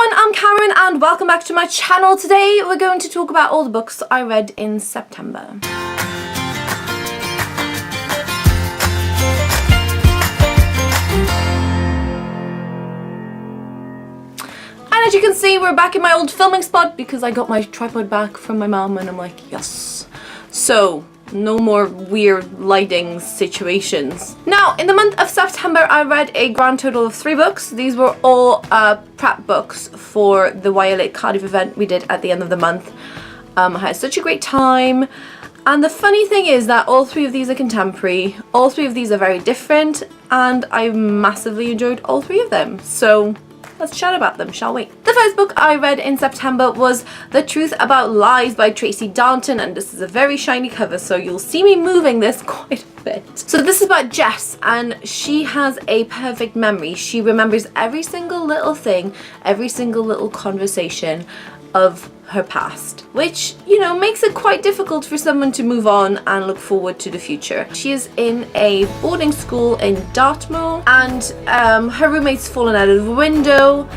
everyone, I'm Karen and welcome back to my channel. Today we're going to talk about all the books I read in September. And as you can see, we're back in my old filming spot because I got my tripod back from my mom and I'm like, yes. So, no more weird lighting situations. Now, in the month of September, I read a grand total of 3 books. These were all prep books for the YLA Cardiff event we did at the end of the month. I had such a great time. And the funny thing is that all 3 of these are contemporary. All 3 of these are very different. And I massively enjoyed all 3 of them. So let's chat about them, shall we? The first book I read in September was The Truth About Lies by Tracy Danton, and this is a very shiny cover, so you'll see me moving this quite a bit. So this is about Jess, and she has a perfect memory. She remembers every single little thing, every single little conversation of her past, which, you know, makes it quite difficult for someone to move on and look forward to the future. She is in a boarding school in Dartmoor, and her roommate's fallen out of the window,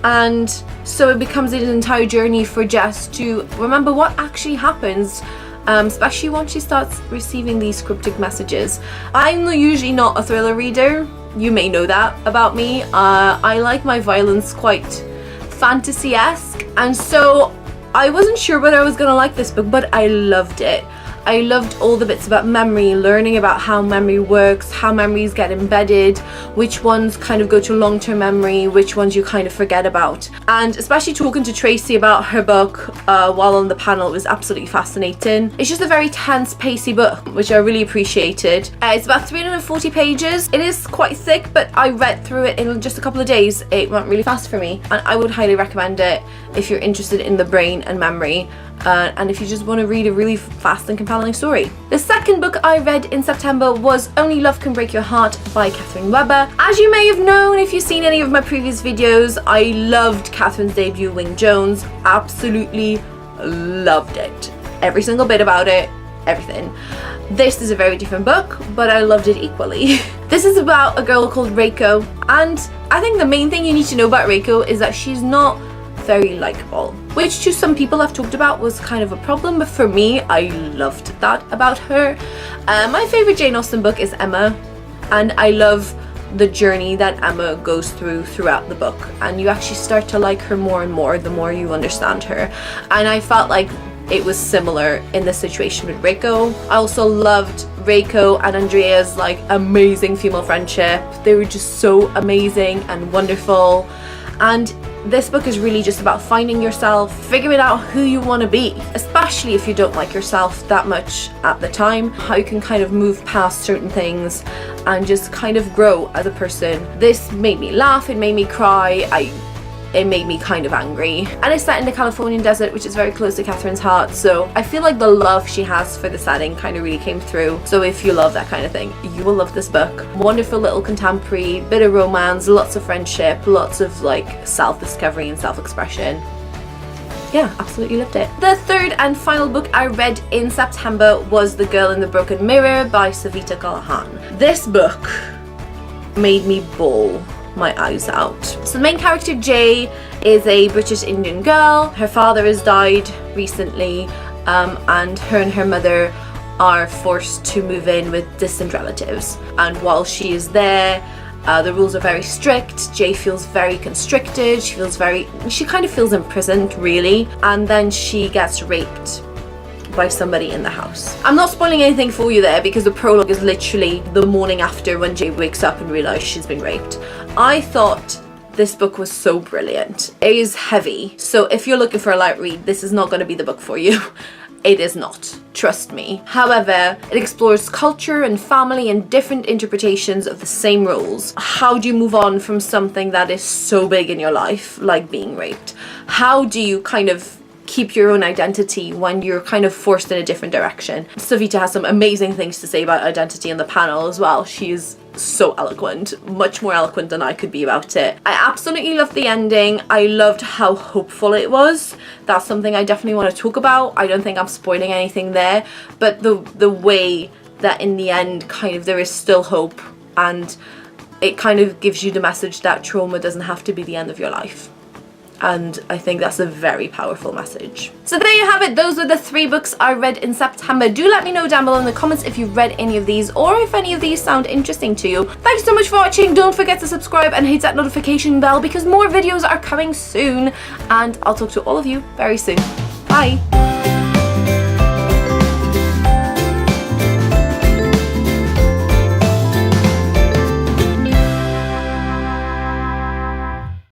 and so it becomes an entire journey for Jess to remember what actually happens, especially once she starts receiving these cryptic messages. I'm usually not a thriller reader. You may know that about me. I like my violence quite fantasy-esque, and so I wasn't sure whether I was gonna like this book, but I loved it. I loved all the bits about memory, learning about how memory works, how memories get embedded, which ones kind of go to long-term memory, which ones you kind of forget about. And especially talking to Tracy about her book while on the panel was absolutely fascinating. It's just a very tense, pacey book, which I really appreciated. It's about 340 pages. It is quite thick, but I read through it in just a couple of days. It went really fast for me, and I would highly recommend it if you're interested in the brain and memory. And if you just want to read a really fast and compelling story. The second book I read in September was Only Love Can Break Your Heart by Katherine. As you may have known if you've seen any of my previous videos, I loved Katherine's debut, Wing Jones. Absolutely loved it. Every single bit about it, everything. This is a very different book, but I loved it equally. This is about a girl called Reiko, and I think the main thing you need to know about Reiko is that she's not very likable, which to some people I've talked about was kind of a problem, but for me, I loved that about her. My favorite Jane Austen book is Emma, and I love the journey that Emma goes throughout the book, and you actually start to like her more and more the more you understand her, and I felt like it was similar in this situation with Reiko. I also loved Reiko and Andrea's like amazing female friendship. They were just so amazing and wonderful, and this book is really just about finding yourself, figuring out who you want to be, especially if you don't like yourself that much at the time, how you can kind of move past certain things and just kind of grow as a person. This made me laugh, it made me cry, it made me kind of angry. And it's set in the Californian desert, which is very close to Katherine's heart, so I feel like the love she has for the setting kind of really came through. So if you love that kind of thing, you will love this book. Wonderful little contemporary, bit of romance, lots of friendship, lots of like self-discovery and self-expression. Yeah, absolutely loved it. The third and final book I read in September was The Girl in the Broken Mirror by Savita Kalhan. This book made me bawl my eyes out. So the main character, Jay, is a British Indian girl. Her father has died recently, and her mother are forced to move in with distant relatives. And while she is there, the rules are very strict. Jay feels very constricted. She kind of feels imprisoned, really. And then she gets raped by somebody in the house. I'm not spoiling anything for you there because the prologue is literally the morning after when Jay wakes up and realizes she's been raped. I thought this book was so brilliant. It is heavy, so if you're looking for a light read, this is not going to be the book for you. It is not, trust me. However, it explores culture and family and different interpretations of the same rules. How do you move on from something that is so big in your life, like being raped? How do you kind of keep your own identity when you're kind of forced in a different direction? Savita has some amazing things to say about identity on the panel as well. She is so eloquent, much more eloquent than I could be about it. I absolutely loved the ending. I loved how hopeful it was. That's something I definitely want to talk about. I don't think I'm spoiling anything there, but the way that in the end kind of there is still hope, and it kind of gives you the message that trauma doesn't have to be the end of your life. And I think that's a very powerful message. So there you have it. Those were the 3 books I read in September. Do let me know down below in the comments if you've read any of these or if any of these sound interesting to you. Thank you so much for watching. Don't forget to subscribe and hit that notification bell because more videos are coming soon. And I'll talk to all of you very soon. Bye.